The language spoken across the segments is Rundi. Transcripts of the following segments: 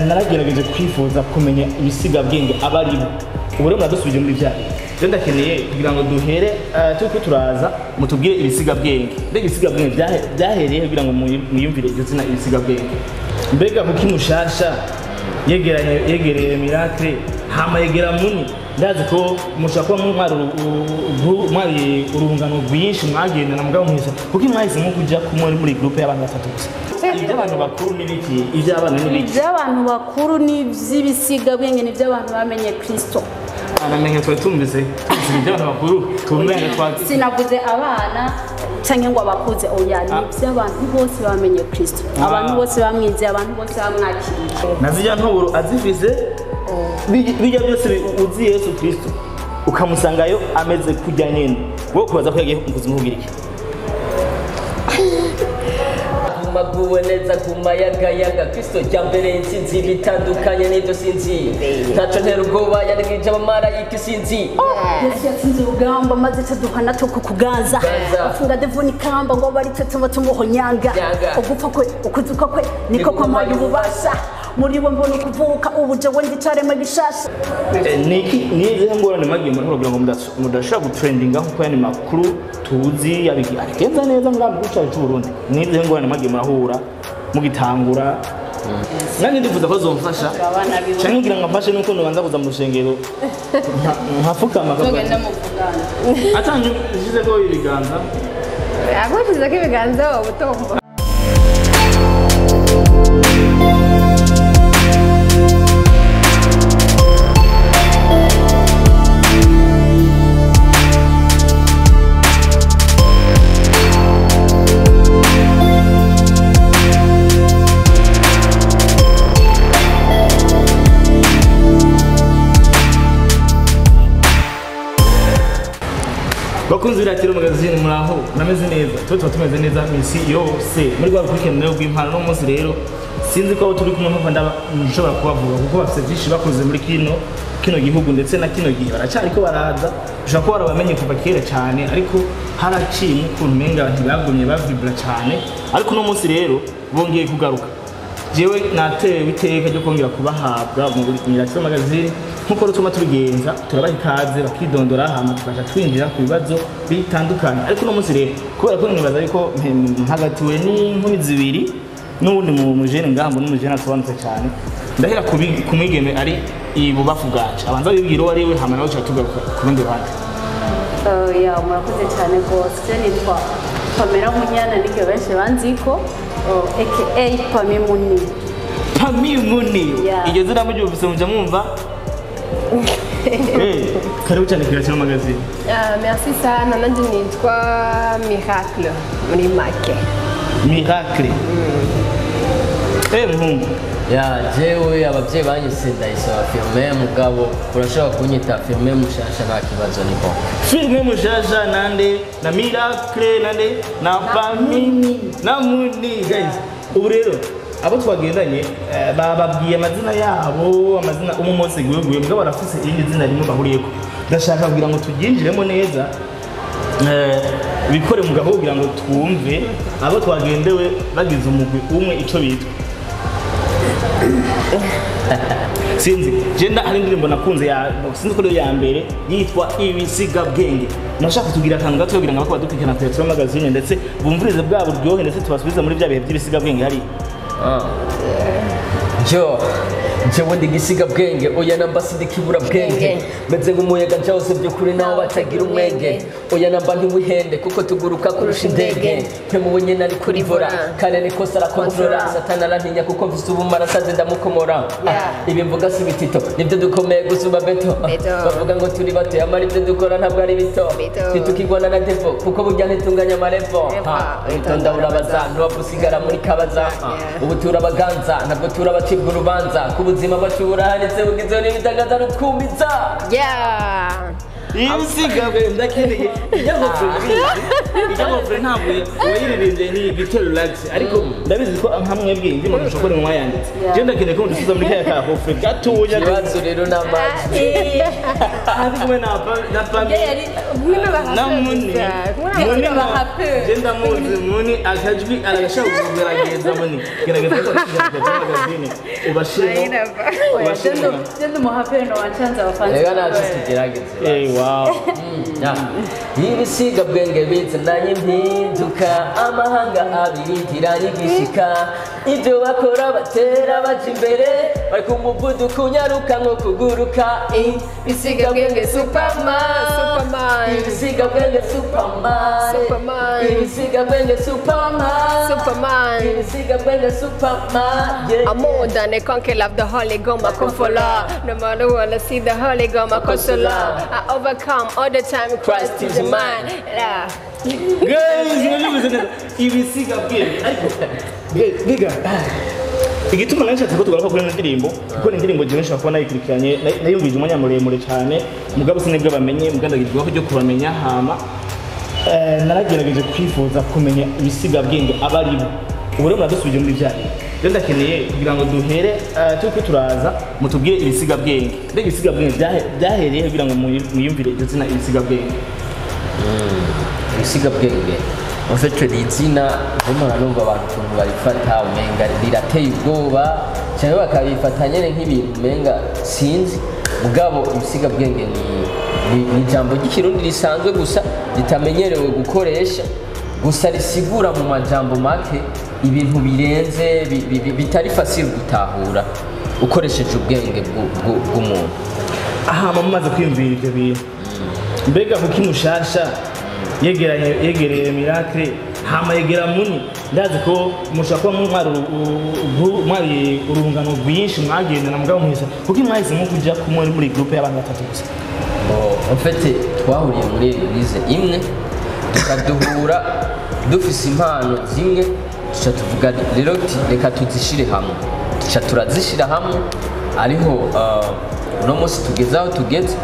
naragerageje kwifuza kumenya ibisiga bwenge abari ubu rero mwadusubije muri bya rero ndakeneye kugira ngo duhere tuko turaza mutubwire ibisiga bwenge mbega ibisiga bwenge byahereye kugira ngo muyumvire iryo zina ibisiga bwenge mbega kuki mushasha yegereye Miracle hama yegera Muni ndazi ko mushaka mwari urungano rwinshi mwagenda na mugabo mwese kuki mwahisemo kuja kumwe muri groupe y'abantu batatu iby'abantu bakuru n'ibiki iby'abana n'ibiki iby'abantu bakuru n'iby'ibisiga bwenge n'iby'abantu bamenye Kristo anamenye twe tumvise iby'abantu bakuru tumenye twatsi sinavuze abana cyangwa ngo abakuze oya n'iby'abantu bose bamenye Kristo abantu bose bamwize abantu bose bamwakiriye nazijya ntuburo azivize bijya byose uzi Yesu Kristo ukamusangayo ameze kujya nyene wo kubaza ko yagiye kuzima ubwira iki maguwe neza kumayagayaga Kristo cyambere insinzi bitandukanye n'ibyo sinzi ntaco ntera ubwoba yanigije abamarayika sinzi Yesu yatsinze urugamba maze taduhana tuko kuganza afunga devoni kamba ngo bari tetuma tumuhonyanga ugupfa kwe ukuzuka kwe niko kwamaye ububasha muri bo mbona kuvuka ubuje wendi carema gishasha nize ngorane magiye muri kugira ngo mudashaka gutrendinga nkuko yani makuru tuzi yabiki akenza neza ngambo gucaye cy'u Burundi nize ngorane magiye murahura mugitangura nani ndifuza ko zomfasha cyane ngira ngo mfashe nuko nobanza kuza mu rushengero nkafuka amagabo tugenda mu kugana atanje zize ko ibiganza agushize ko ibiganza ubutombo bakunzi biratira magazine muraho nameze neza tuba tumeze neza misi yose muri rwa rukurikirane rw'impano no munsi rero sinzi ko turi kumwe nko ndaba nshobora kubavuga kuko bafite byinshi bakoze muri kino gihugu ndetse na kino gihe baracari ko baraza ushaka ko barabamenye kuva kera cyane ariko haraciye ukuntu menga ntibagumye bavibra cyane ariko no munsi rero bongeye kugaruka jewe natewe iteka ryo kongera kubahabwa mu Miracle magazine nkuko rutuma tubigenza turabaha ikaze bakidondora hama tukaja twinjira ku bibazo bitandukanye ariko no munsi rero kubera ko nibaza ariko mpagatiwe n'inkumi zibiri n'ubundi mu jene ngambo n'umujene asobanutse cyane ndahera kumwigeme ari ibubafu bwacu abanza bibwira uwo ari we hama nawe tugaruka ku rundi ruhande ya murakoze cyane rwose nitwa Pamela Munyana niko benshi banziko aka Pami Muni Pami Muni iryo zina mubyumvise mujya mwumva karibu cyane Miracle magazine merci sana nanje nitwa Miracle muri make Miracle muhungu ya jewe abavyeyi banyise ndayisaba firme mugabo urashobora kunyita firme mushasha nta kibazo niho firme mushasha nande na Miracle nande na Pami na Muni guys ubu rero abo twagendanye bababwiye amazina yabo amazina umumose gweguye mugabo barafise irindi zina rimwe bahuriyeko ndashaka kugira ngo tuginjiremo neza bikore mugabo kugira ngo twumve abo twagendewe bagize umugwi umwe ico bitwa sinzi jenda hari indirimbo nakunze ya sinzi ko ya mbere yitwa ibisiga bwenge nashaka kutugira akantu gato kugira ngo abako badukikana ku Miracle magazine ndetse bumvirize bwabo ryohe ndetse tubasubiza muri bya bihe by'ibisiga bwenge hari jewe ndi gisiga bwenge oya namba sidikibura bwenge meze nk'umuyaga njawose by'ukuri naho batagira umwenge oya namba ntiwihende kuko tuguruka kurusha indege ntemubonye nari kuri vora kane niko sarakontorora satana arantinya kuko mfise ubumara saze ndamukomora ibi mvuga si bitito nibyo dukomeye gusumba beto bavuga ngo turi bato yamara ibyo dukora ntabwo ari bito ntitukigwana na devo kuko burya ntitunganya amarevo itonda urabaza ntiwavusigara muri kabaza ubu turabaganza ntabwo turabacibwa urubanza ubuzima bacura handitse bugizeho n'ibitangazano twumiza ibisiga bwenge ndakeneye ijambo ntabwo wayiririmbye ni Gito Relax ariko ndabizi ko hamwe bwenge mu dushokore mu yanditse je ndakeneye ko dusuza muri kaya ka hofre gatonya kibazo rero n'amazi ari kumwe na Pami na Muni Muni genda muzi muni akajwi arashaka kugerageza muni gerageza ko magazine ubashire genda muhapeno wanchanza abafanzi rega nacho kigerageza wow ibisiga bwenge bizananye impinduka amahanga abiyitiranye igishika ibyo bakora batera baje imbere bari ku muvuduko unyaruka nko kuguruka ibisiga bwenge Superman ibisiga bwenge Superman ibisiga bwenge Superman ibisiga bwenge Superman I'm more than a conquer of the Holy Ghost, my comforter. No matter what I see, the Holy Ghost, my consoler. I overcome all the time. Christ is mine. guys ibisiga bwenge biga igituma nashatse ko tugaruka kuri indirimbo kuko indirimbo je nshaka kubona yikurikiranye nayumvije umwanya muremure cyane mugabo sinebwe bamenye mugandagirwa cyo kubamenya hama naragerageje kwifuza kumenya ibisiga bwenge abaribo ubure muradusubije muri byaye rero ndakeneye kugira ngo duhere tuko turaza mutubwire ibisiga bwenge mbega ibisiga bwenge byahereye kugira ngo muyumvire iryo zina ibisiga bwenge ibisiga bwenge ufite izina umwana numva abantu tuntu barifata umenga rirateye ubwoba cyangwa bakabifatanya nk'ibintu umenga sinzi mugabo ibisiga bwenge ni ijambo ry'ikirundi risanzwe gusa ritamenyerewe gukoresha gusa risigura mu majambo make ibintu birenze bitari fasile gutahura ukoresheje ubwenge bw'umuntu aha mumaze kwiyumvira ibyo bintu mbega kuko imushasha yegereye Miracle hama yegera muni ndazi ko mushaka mwari urungano rwinshi mwagendana mugabo muhisa kuko mwahisemo kujya kumwe muri groupe y'abantu batatu gusa en fait twahuriye muri eglise imwe tukaduhura dufise impano zimwe tuca tuvuga rero reka tuzishire hamwe tuca turazishira hamwe ariho uno munsi tugeze aho tugeze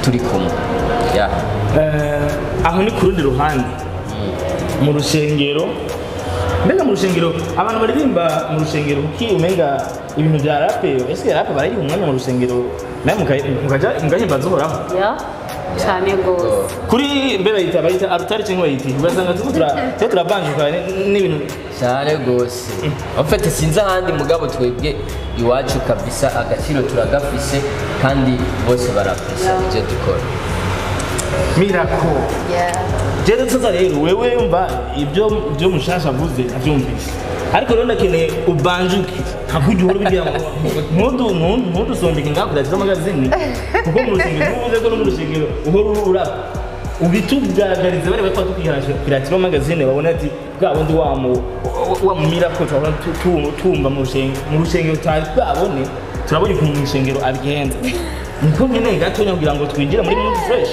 turi kumwe aho ni ku rundi ruhande mu rushengero mbega mu rushengero abantu baririmba mu rushengero kuki umenga ibintu bya rape ese rape barayiha umwanya mu rushengero nawe mugahimba zohoraho cyane gose kuri mbeba bayita arutari cyangwa bayita ugasanga tuko turabanjuka n'ibintu cyane gose en fait sinzi ahandi mugabo twebwe iwacu kabisa agaciro turagafise kandi bose barafise ibyo dukora Miracle jere tsaza rero wewe yumva ibyo mushasha avuze avyumvise ariko rero ndakeneye ubanjuke ntakujya uhora bigira ntudu sondeke ngakuratiza magazine kuko mu rushingiro uvuze ko no mu rushingiro uhora urapa ubitugaragariza bari bapfa tukihasha kiratira magazine babona ati bwa bundi wa Miracle tumba mu rushingiro tari babone turabonye ku rushingiro abigenza niko nyene gato kugira ngo twinjire muri Mood Fresh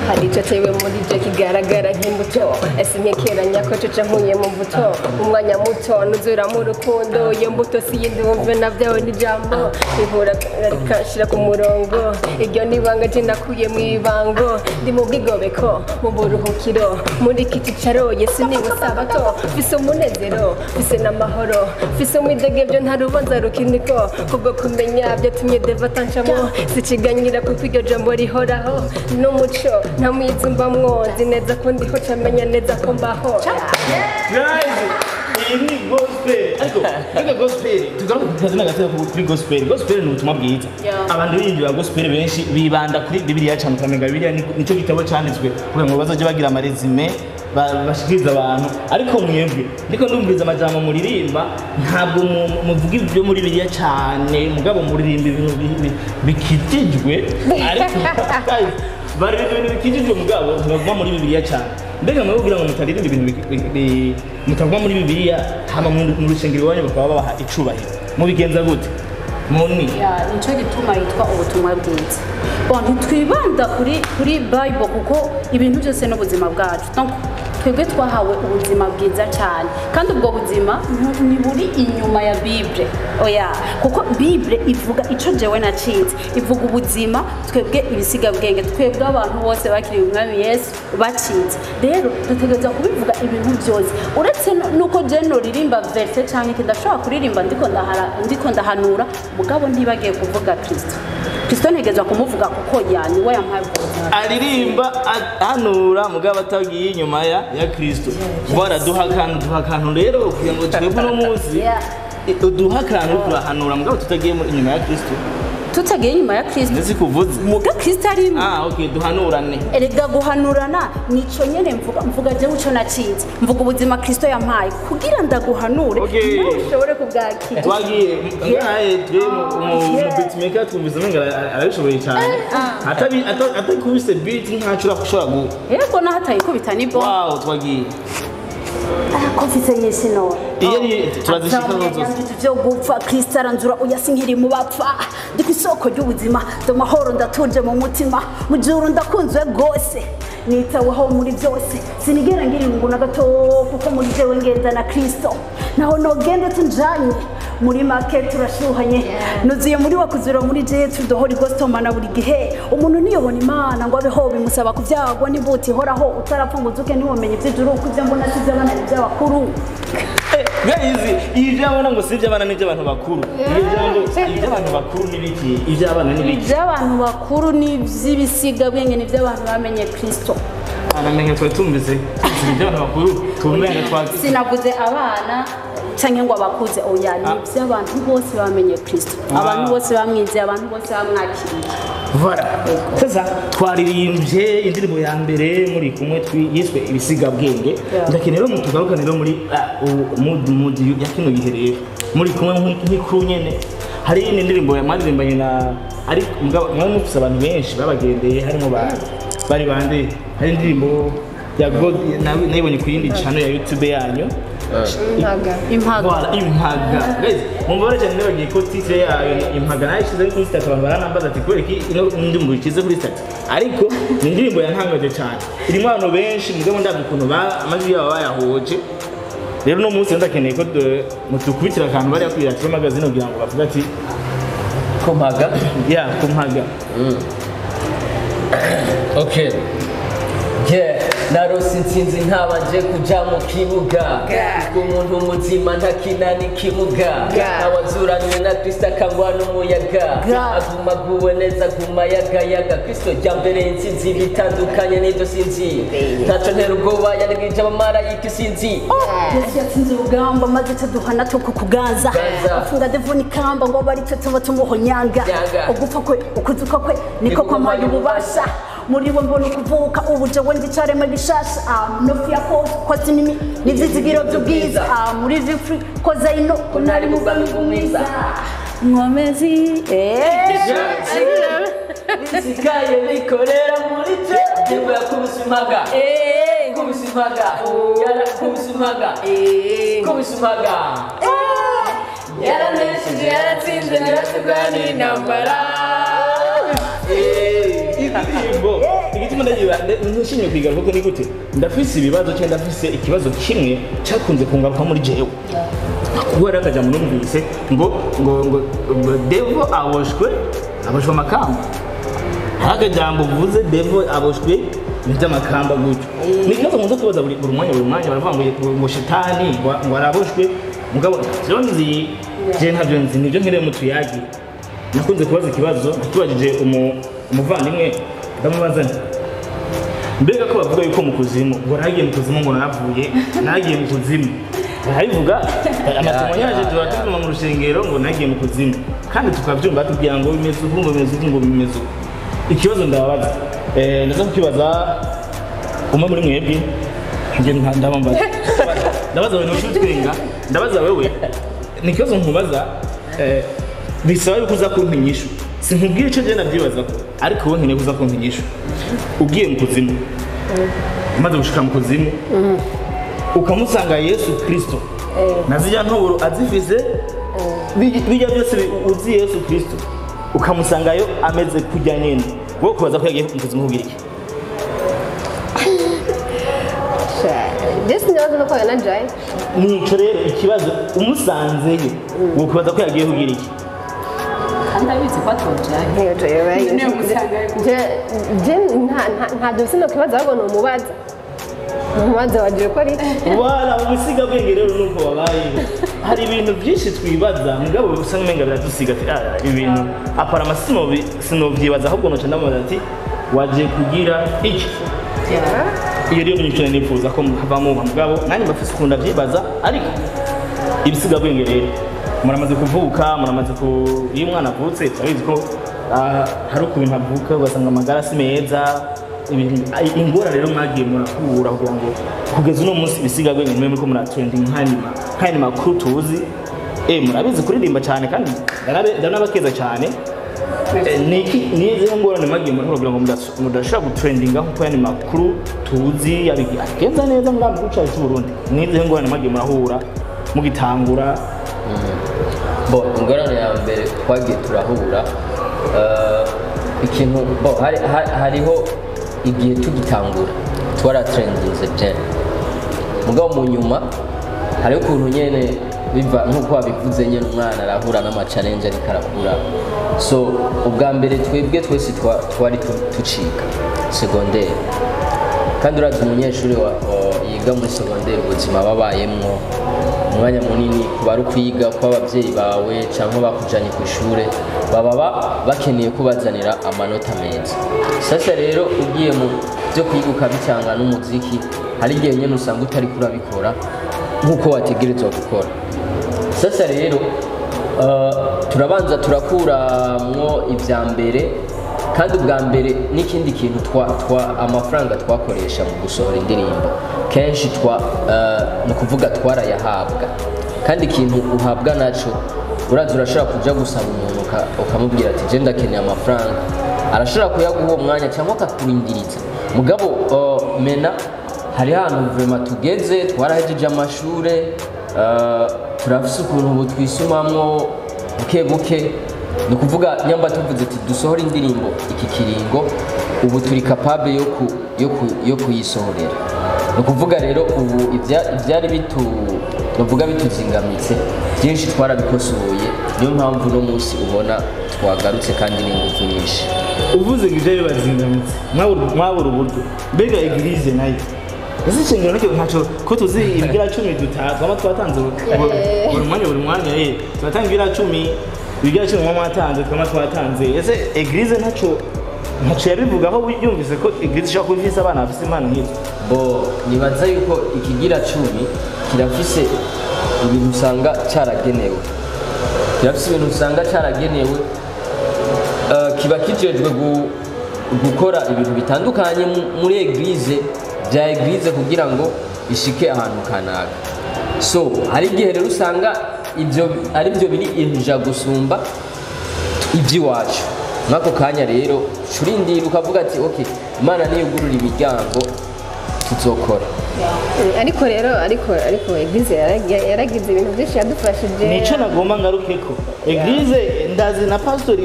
hari icyo tewe muri ibyo kigaragara nk'imbuto ese nkekeranya ko coca nkuye mu mbuto umwanya muto nuzura mu rukundo iyo mbuto si yindi wumve nabyawe n'ijambo ihura rikashira ku murongo iryo nibanga je nakuye mu ibango ndi mu bwigobeko mu buruhukiro muri iki cicaro yesu ni sabato fise umunezero fise n'amahoro fise umwidege byo nta rubanza rukiniko kubwo kumenya byatumye deva tanshamo sikiganyira kuko iryo jambo rihoraho n'umuco ntamwiza mbamwo nzi neza ko ndiho camenya neza ko mbaho guys iyi ni gospel ariko reka gospel tugaruka kuzina gateka kuri gospel ni ubutumwa bwiza abantu b'injira gospel benshi bibanda kuri bibiliya cyane ukamenga bibiliya nico gitabo cyanditswe kugira ngo bazoje bagira amaresume bashikiriza abantu ariko mwebwe ndiko ndumviriza amajambo muririmba ntabwo muvuga ibyo muri bibiliya cyane mugabo muririmba ibintu bikitijwe ariko bari ibintu bikijijwe mugabo ntibavuma muri bibiliya cyane mbega mwe kugira ngo mutaririmba ibintu mutavuma muri bibiliya hama mu rushengero wanyu bakaba babaha icubahiro mubigenza gute muni nico gituma yitwa ubutumwa bwiza ntitwibanda kuri bible kuko ibintu byose n'ubuzima bwacu twebwe twahawe ubuzima bwiza cyane kandi ubwo buzima ni buri inyuma ya Bible oya kuko Bible ivuga ico jewe nacize ivuga ubuzima twebwe ibisigabwenge twebwe abantu bose bakiriye umwami Yesu bacize rero dutegereza kubivuga ibintu byose uretse nuko jeno ririmba verse cyangwa kidashobora kuririmba ndiko ndahanura mugabo ntibagiye kuvuga Kristo ntegezwa kumuvuga kuko yani we yampaye aririmba hanura mugabo atagiye inyuma ya Kristo bora duha kantu rero kugira ngo twebwe no muzi duha kantu turahanura mugabo tutagiye inyuma ya Kristo tutagiye inyuma ya Kristo ndetse kuvuze muga Kristo ari okay duhanurane erega guhanurana nico nyene mvuga je uco nacize mvuga ubuzima Kristo yampaye kugira ndaguhanure ushobore kubwakira twagiye ngaye twe mu beatmaker twumviza menga arabishoboye cyane atakubise beat ntacura kushora gu yego nahatayikubita nibo wow twagiye kofise nyese no turazishika zose byo gupfa Kristo aranzura uyasinkiri mu bapfa ndi kwisoko ry'ubuzima do mahoro ndatuje mu mutima mu juru ndakunzwe gose nitaweho muri byose sinigera ngira ngo na gato kuko muri jewe ngenda na Kristo naho nogenda tunjanye muri market turashuhanye nuziye muri wakuzura muri je tudohori gosto mana buri gihe umuntu niyobona Imana ngo abeho bimusaba kuvyagwa n'imbuti horaho utarapfa ngo uzuke ntiwomenye ivy'ijuru kuvya mbona sivyo abana n'ivy'abakuru guys ivyo abana ngo sivyo abana n'ivy'abantu bakuru ivy'abantu bakuru n'ibiki ivy'abana n'ibiki ivy'abantu bakuru n'ivy'ibisiga bwenge n'ivy'abantu bamenye Kristo anamenye twe tumbize ivy'abantu bakuru tumenye twaki sinavuze abana cyangwa ngo abakuze oya ni by'abantu bose bamenye Kristo abantu bose bamwize abantu bose bamwakiriye voilà sasa twaririmbye indirimbo ya mbere muri kumwe yiswe ibisiga bwenge ndakenero mutugaruka rero muri mood ya kino gihe rero muri kumwe nk'ikuru nyene hari indirimbo ya maririmbanye na ari mufise abantu benshi babagendeye harimo bari bande hari indirimbo ya God nayibonye ku yindi channel ya YouTube yanyu impaga guys mumbora cyane bagiye ko titre yayo impaga nayishize kuri stat abantu baranambaza ati kore ki ino ndimbo ikize kuri stat ariko ni indirimbo yantangaje cyane irimo abantu benshi mugabo ndagukuntu amajwi yabo bayahoje rero no munsi ndakeneye ko mutukubitira akantu bari yakwira tro magazine kugira ngo bavuga ati kumpaga kumpaga okay narose intsinzi ntabanje kuja mu kibuga umuntu muzima ntakina n'ikibuga awazuranywe na Kristo akangwa n'umuyaga agumaguwe neza gumayagayaga Kristo jya mbere intsinzi bitandukanye n'ibyo sinzi ntaco ntera ubwoba yanigije abamarayika isinzi Yesu yatsinze urugamba maze tuduhana two kuganza afunga devoni kamba ngo bari tuba tumuhonyanga ugupfa kwe ukuzuka kwe niko kwamaye ububasha muri bo mbona kuvuka ubuje wendi cyarema gishasha no fia ko sinimi nizizigiro by'ubwiza muri victory ko zaino kunari mugami gumiza ngomezi bisikaye bikorera muri cyo nimba kubusimaga yara kubusimaga yaranesheje yaratsinze yaratugana intambara indirimbo igituma ndagira ntushimye kwiga kuko ni gute ndafise ibibazo cyangwa ndafise ikibazo kimwe cyakunze kungaruka muri jewe kubera akaja mu numvise ngo devo aboshwe amakamba haka jambo vuze devo aboshwe n'iby'amakamba gutyo ni ikibazo nkunze kubaza buri mwanya baravuga ngo shitani ngo araboshwe mugabo je ntabyo nzi nibyo nkeneye mu tuyagi nakunze kubaza ikibazo nakibajije umuvandimwe ndamubaza mbega ko bavuga yuko mu kuzimu ngo nagiye mu kuzimu ngo nagiye mu kuzimu barabivuga amasomo yaje tubatuma mu rushengero ngo nagiye mu kuzimu kandi tukabyumva tubwira ngo bimeze uko bimeze ikibazo ndababaza ndaza kukibaza umwe muri mwebwe nge ndabaza wewe n'utwenga ndabaza wewe ni ikibazo nkubaza bisaba yuko uza kumpa inyishu sinkubwira icyo je nabyibaza ko ariko wowe nkeneye kuza kumpa inyishu ugiye mu kuzimu umaze gushika mu kuzimu ukamusanga Yesu Kristo nazijya ntuburo azifise bijya byose uzi Yesu Kristo ukamusangayo ameze kujya nyene wowe kubaza ko yagiye mu kuzimu kugira iki Jesi ndabaza no koya najaye. nico rero ikibazo umusanzeyo wokubaza ko yagiye kugira iki kandi abizi ko atojaye Niyo jaye bayi. Je nta dose no kibaza ahubwo ni umubaza. Umubaza wagiye ko ari. wala umusiga bwenge rero nuko wabaye hari ibintu byinshi twibaza mugabo usanga umenga biradusiga ati ibintu apara amasimo sinovyibaza ahubwo noca ndamubaza ati wagiye kugira iki iyo rero nico nifuza ko havamo mugabo nanjye mbafise ukunda vyibaza ariko ibisiga bwenge rero muramaze kuvuka muramaze ku iyo umwana avutse turabizi ko hari ukuntu avuka ugasanga amagara si meza ingora rero mwagiye murakura kugira ngo kugeza uno munsi ibisiga bwenge nimwe muriko muratrending nk'anima kuru tuzi murabizi kuririmba cyane kandi ndanabakeza cyane nizihe ngorane mwagiye murakura kugira ngo mudashobora gutrendinga nk'uko yani makuru tuzi abigenza neza muri mu gihugu cy'u Burundi nizihe ngorane mwagiye murahura mugitangura ingorane ya mbere twagiye turahura ikintu hariho igihe tugitangura twaratrendinze byane mugabo mu nyuma hariho ukuntu nyene biva nk'uko wabivuze nyene umwana arahura n'amachallenge ariko arakura so ubwa mbere twebwe twese twari tucika secondaire kandi urazi umunyeshuri yiga muri secondaire ubuzima babayemwo umwanya munini kuba ari ukwiga kuba ababyeyi bawe cyangwa bakujanye ku ishure baba bakeneye kubazanira amanota meza sasa rero ugiye mu byo kwiga ukabicanga n'umuziki hari igihe nyene usanga utari kurabikora nk'uko wategerezwa gukora sasa rero turabanza turakuramwo ibya mbere kandi ubwa mbere n'ikindi kintu amafaranga twakoresha mu gusohora indirimbo kenshi ni ukuvuga twarayahabwa kandi ikintu uhabwa naco uraza urashobora kuja gusaba umuntu ukamubwira ati je ndakeneye amafaranga arashobora kuyaguha uwo mwanya cyangwa akakurindiriza mugabo mena hari ahantu vraiment tugeze twarahejeje amashure turafise ukuntu ubu twisumamwo buke buke ni ukuvuga nyamba tuvuze ati dusohora indirimbo iki kiringo ubu turi capable yo kuyisohorera ni ukuvuga rero ubu ibyari tuvuga bituzingamitse byinshi twarabikosoye niyo mpamvu uno munsi ubona twagarutse kandi n'ingufu nyinshi uvuze ngo ibyo bibazingamitse mwabura uburyo mbega eglise nayo ese ishingiro ntacyo ko tuzi ibigira 10 twaba twatanze buri mwanya turatanga ibigira 10 ibigira 10 mwatanze twatanze ese eglise ntacyo yabivugaho yumvise ko eglise ishaka kuvisa abana bafise impano nk'izo nibaza yuko ikigira 10 kirafise ibintu usanga cyaragenewe kiba kijejwe gukora ibintu bitandukanye muri eglise bya eglise kugira ngo ishike ahantu kanaka so hari igihe rero usanga ibyo ari byo biri inja gusumba iby'iwacu mwako kanya rero curindira ukavuga ati okay Imana niyugurura imiryango tuzokora ariko eglise yaragize ibintu byinshi yadufashije nico nagomba ngarukeko eglise ndazi na pastori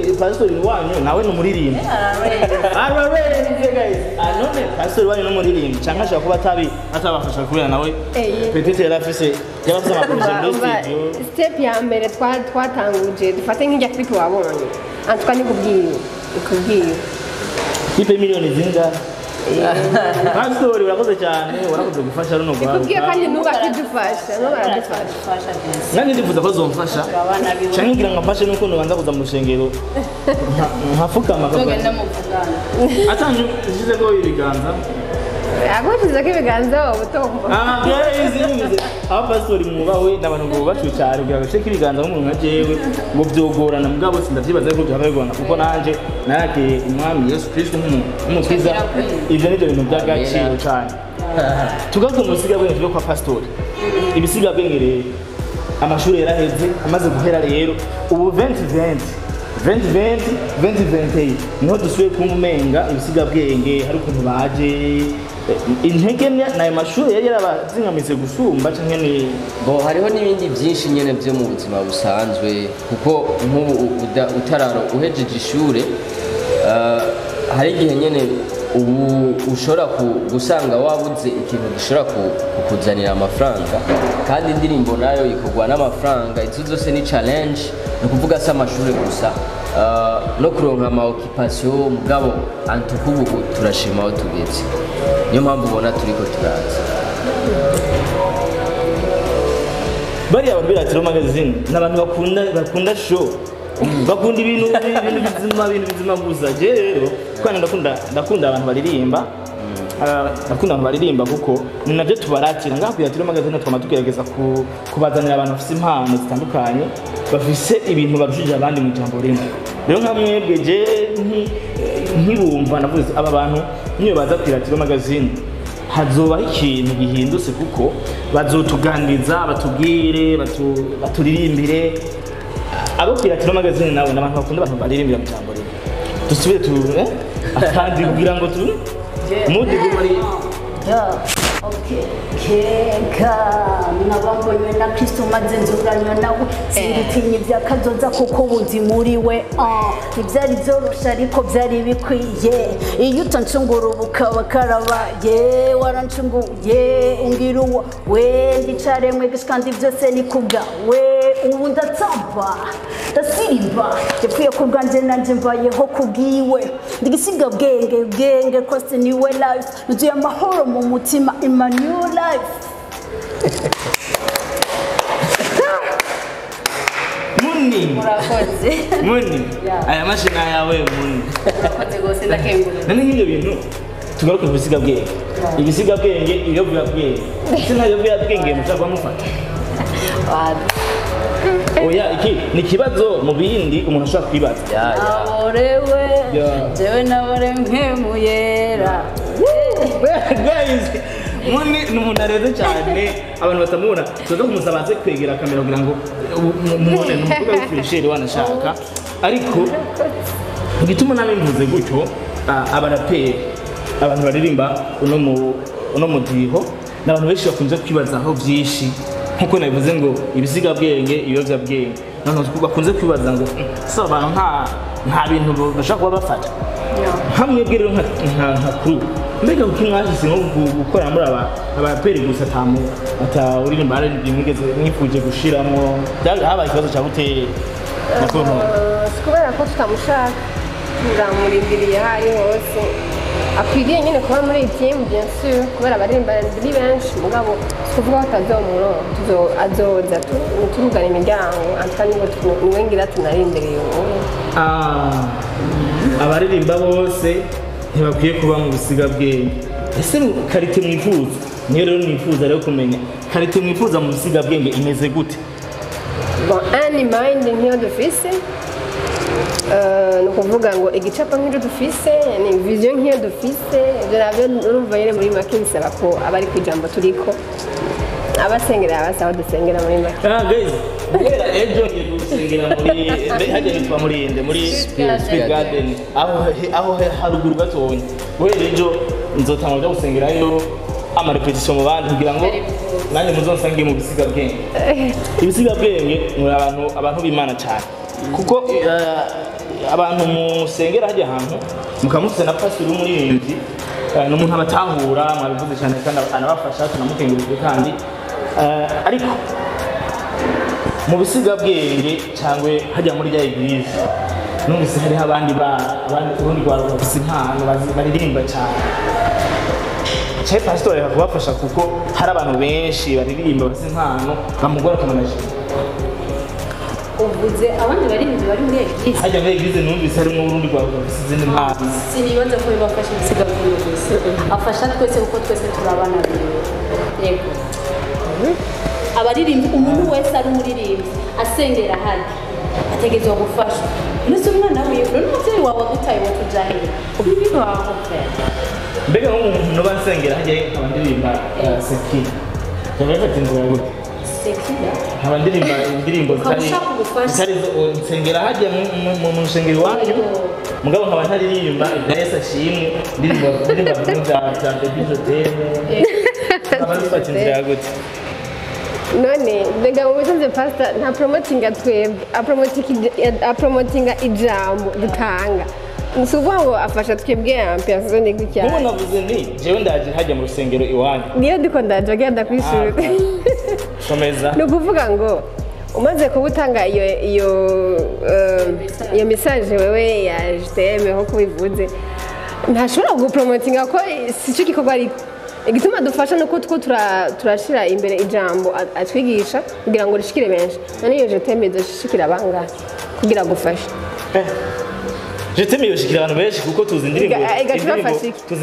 wanyu nawe n'umuririmbi ararenze guys none pastori wanyu n'umuririmbi cyangwa ashaka kuba atabafasha kubera nawe petite yarafise amaprojet step ya mbere twatanguje dufate nk'ijya clip wabonye antwa nikubwiye ipe miliyoni zingahe pastori urakoze cyane warakoze gufasha runo rwanda ikubwiye kandi nubakidufasha nanjye ndifuza ko zomfasha cyangwa ngira ngo mfashe nuko nubanza kuza mu rushengero nkafukama atanje ushyize ko ibiganza agushize ko ibiganza ubutombo abapasitori mwubawe n'abantu bubashywe cyane kugira ngo sheke ibiganza nk'umuntu nka jewe ngo byogorana mugabo sindavyibaza yuko byaba bigorana kuko nanje narakeye umwami Yesu Kristo nk'umukiza ibyo nivyo bintu by'agaciro cyane tugaruke mu bisiga bwenge byo kwa pastori ibisiga bwenge rero amashuri yaraheze amaze guhera rero ubu 2020 niho dusubiye kumumenga ibisiga bwenge hari ukuntu baje intege nayo mashuri yari yarabazingamitse gusumba cyangwa ni hariho n'ibindi byinshi nyene byo mu buzima busanzwe kuko nk'ubu utararo uhejeje ishure hari igihe nyene ubu ushobora gusanga wabuze ikintu gishobora kukuzanira amafaranga kandi indirimbo nayo ikugwa n'amafaranga izo zose ni challenge ni ukuvuga se amashuri gusa no kuronka ama occupation mugabo antukubu turashima aho tugeze niyo mpamvu ubona turiko turaza bari abambira ati magazine n'abantu bakunda show bakunda ibintu bizima gusa je rero kandi ndakunda abantu baririmba nakunda abantu baririmba kuko ni navyo tubaratira ngaho kuyatira magazine twama tugerageza kubazanira abantu bafite impano zitandukanye bafise ibintu barushije abandi mu jambo rimwe rero nka mwebwe je nkibumva navuze aba bantu niyo baza kuyatira magazine hazoba ikintu gihindutse kuko bazotuganiriza batubwire baturirimbire abo kuyatira magazine nawe n'abantu bakunda abantu baririmbira mu jambo rimwe dusubire kandi kugira ngo mudi gumari keka nabambonywe na Kristo maze nzuranywa nawe singitinye ibyakazoza kuko ubuzi muri we ibyari byoroshe ariko byari bikwiye iyo utancungura ubukaba karabaye warancunguye umbwira uwo we ndicaremwe kandi byose ni kubwawe ubu ndatsamba ndasirimba yapfuye ku bwanjye nanjye mbayeho kubwiwe ndigisiga bwenge kose niwe life nuzuye amahoro mu mutima my new life. Muni. Murakoze. Muni. Aya mashina yawe muni. Murakoze gose ndakengurira. Nani nk'ibyo bintu tugaruka kubisiga bwenge. Ibisiga bwenge iyo bwa bwenge. Sina yo bwa bwenge mutagwa mufata. Oya iki ni kibazo mu bindi umuntu ashaka kwibaza. Aborewe. Jewe nabore mpemuyera. Guys, Muni n'umuntu areze cyane abantu batamubona tuza kumusabaze kwegera kamera kugira ngo mubone n'umuvuga w'ifisheri wanashaka ariko igituma nabimvuze gutyo abaraperi abantu baririmba uno mudiho n'abantu benshi bakunze kwibazaho byinshi nkuko nabivuze ngo ibisiga bwenge ibiyovya bwenge n'abantu bakunze kwibaza ngo so abantu nta bintu bashaka kuba bafata hamwe bwirero nka crew mbega uko mwashyize nko gukora muri abaperi gusa uririmba ari mwigeze mwifuje gushiramo habaye ikibazo cya hoteli kubera ko tutamushaka turamurindiriye aho ari hose akwiriye nyine kuba muri iyi timu bien sûr kubera abaririmba ari benshi mugabo tuvuga ko azoza turugana imiryango atari ngo niwe ngira tunarindiriye ubu abaririmba bose ntibakwiye kuba mu bisiga bwenge ese karite mwifuza niyo rero nifuza rero kumenya karite mwifuza mu bisiga bwenge imeze gute bon ani mind nk'iyo dufise ni ukuvuga ngo igicapo nk'icyo dufise ni vision nk'iyo dufise ibyo nabyo urumva nyine muri make bisaba ko abari ku ijambo turiko abasengera abasaba dusengera muri make guys guhera ejo gusengera muri hajya nitwa muri Spirit Garden aho haruguru gatonya guhera ejo nzotanga byo gusengerayo amarepetition mu bandi kugira ngo nanjye muzonsange mu bisiga bwenge ibisiga bwenge muri abantu b'Imana cyane kuko abantu musengera hajya ahantu mukamufite na pastor umuririmbyi n'umuntu abatahura mwabivuze cyane kandi anabafasha tunamukengurije kandi ariko mu bisiga bwenge cyangwa hajya muri rya eglise numvise hariho abandi urundi rwaro bafise impano baririmba cyane cyaye pastor reka kubafasha kuko hari abantu benshi baririmba bafise impano bamugora kumanaje uvuze abandi baririmba bari muri eglise hajya muri eglise numvise harimo urundi rwaro bafise izindi impano sinibaza ko bibafasha ibisiga bwenge gusa afasha twese kuko twese turabana yego abaririmba umuntu wese ari umuririmbi asengera hadi ategezwa gufasha nese umwana wiwe n'umuvyeyi wawe agutaye wo kujahira ubibi wawe mbega nk'umuntu bansengera hajya abandirimba seki yabafata inzira gute abandirimba indirimbo zitari nsengera hajya mu nsengero wanyu mugabo nkaba ntaririmba Yesu ashimwe ndirimba bya Bibizoteme abafata inzira gute none mbega mu bisanzwe pastor nta promotinga twebwe apromotinga ijambo dutanga nsuvuga ngo afasha twebwe ampersone gutya ubu navuze nti jewe ndaje hajya mu rusengero iwanyu niyo ndiko ndaje agenda kwishuri komeza ni ukuvuga ngo umaze kuba utanga iyo message wewe ya JTM nkuko bivuze ntashobora gupromotinga ko si cyo gikorwa ari igituma dufasha nuko turashira imbere ijambo atwigisha kugira ngo rishikire benshi none iyo JTM izoshikira abangahe kugira gufasha JTM yoshikira abantu benshi kuko tuzi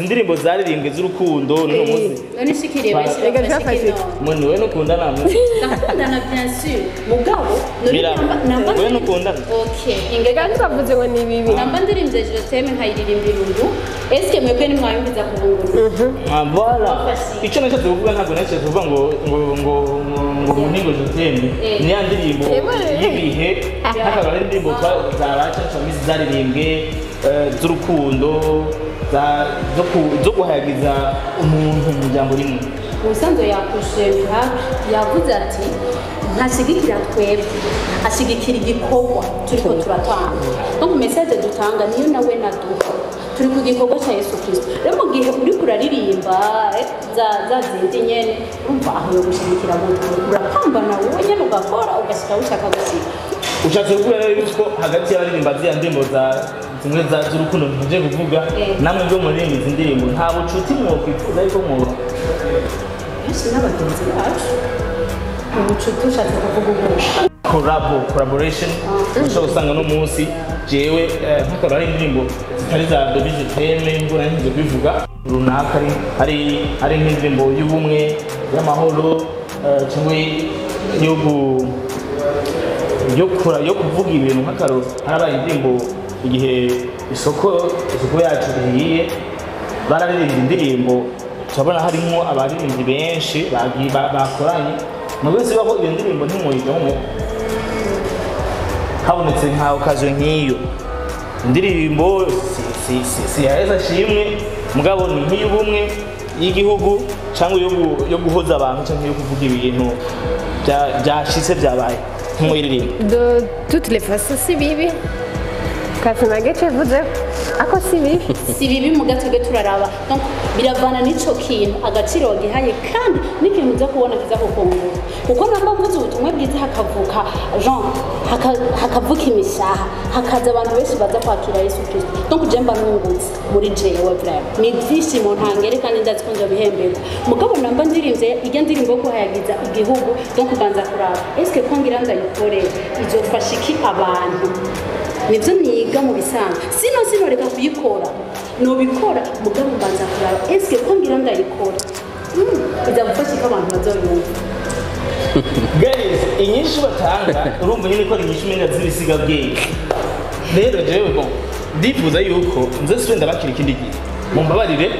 indirimbo zaririmbwe z'urukundo no muzi none shikiriye benshi mwe we no kundana namwe ndakundana bien sûr mugabo namba we no kundana okay ingega twavuze ngo ni bibi namba ndirimze JTM nkayiririmbira ubu eske mwebwe ni mwayumviza kubungura voilà icyo nacyo tuvuga ntabwo nacyo tuvuga ngo muningo JTM ni yandirimbo yibihe hakaba ari indirimbo zabaca cyangwa zaririmbwe z'urukundo zo guhayagiza umuntu mu jambo rimwe ubusanzwe yakushemira yavuze ati ntashigikira twebwe ashigikira igikorwa turiko turatanga no ku message dutanga niyo nawe naduha turi ku gikorwa cya Yesu Kristo rero mu gihe uri kuraririmba za zindi nyene umva aho yo gushigikira muntu urapambana wowe nyene ugakora ugashika ushaka gusiga ushatse kuvuga rero yuko hagati y'abaririmba z'iya ndirimbo zimwe z'urukundo ntuje kuvuga namwe byo muri izi ndirimbo nta bucuti mwokwifuza ariko mu benshi n'abagenzi bacu ubucuti ushatse kuvuga collaboration ushobora usanga no munsi jewe nk'akaba ari indirimbo zitari za JTM mbona ntizo bivuga runaka ari nk'indirimbo y'ubumwe y'amahoro cyangwa yo kuvuga ibintu nk'akaro harabaye indirimbo igihe isoko yacu rihiye bararirimba indirimbo turabona harimo abaririmbyi benshi bakoranye mu wese baho iyo ndirimbo ntimuyigomwe habonetse nka okaziyo nk'iyo indirimbo si yaheza shimwe mugabo ni nk'iy'ubumwe y'igihugu cyangwa yo guhoza abantu cyangwa yo kuvuga ibintu byashitse byabaye de toutes les façons si bibi katunagece vuze ako si bibi mu gatege turaraba donc biravana n'ico kintu agaciro gihaye kandi n'ikintu uza kubona kiza kukungura kuko namba vuze ubutumwa bwiza hakavuka Jean hakavuka imishaha hakaza abantu benshi baza kwakira Yesu Kristo donc jemba nungutse muri jewe vraiment ni byishimo ntangere kandi ndazi ko nzo bihembera mugabo namba ndirimze ijya ndirimbo ko hayagiza igihugu donc banza kuraba est-ce que kongira ndayikore izofasha iki abantu nibyo niga mu bisanzwe sino reka kuyikora nobikora mugabo mbanza kuraba eske ko ngira ndayikora bizagufasha ko abantu bazoyumva guys inyinshi batanga urumva nyine ko ari inyinshi menya z'ibisiga bwenge rero jewe bon ndifuza yuko nze sube ndabakira ikindi gihe mumbabarire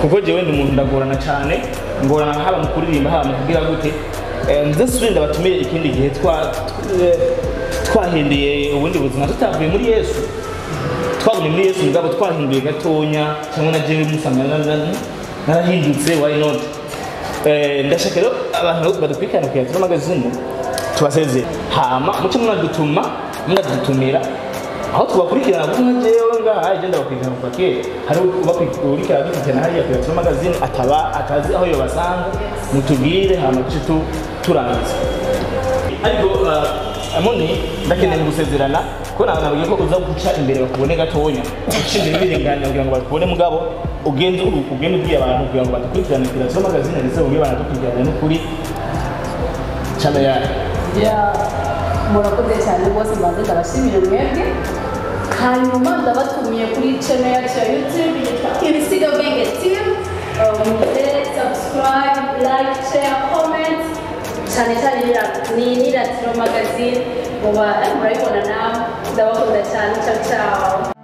kuko jewe ndi umuntu ndagorana cyane ngorana haba mu kuririmba haba mu kugira gute nze sube ndabatumire ikindi gihe twahinduye ubundi buzima tutavuye muri Yesu twabonye muri Yesu ngabo twahinduye gatonya cyangwa na jewe musanga narahindutse why not ndashaka rero abantu badukurikirana ku Yatiro magazine tubaseze hama muce munadutumira aho tubakurikirana kuko jewe ngaha agenda bakurikirana kuva kera hari ubakurikirana dukurikirana hariya ku Yatiro magazine atazi aho yobasanga mutubwire hama turangiza ariko Amoni ndakeneye gusezerana ko nababwiye ko uza guca imbere bakubone gatonya ucindira ibirenganya kugira ngo bakubone mugabo ugende ubwiye abantu kugira ngo batukurikirane ku Yatiro magazine ndetse ubwiye abantu dukurikirane n'ukuri cyane ya murakoze cyane bose mbanze ndabashimira mwebwe hanyuma ndabatumiye kuri channel yacu ya YouTube yitwa Ibisiga Bwenge TV subscribe like share comment cyane cyane ni Yatiro magazine muba murayibona nawe ndabakunda cyane ciao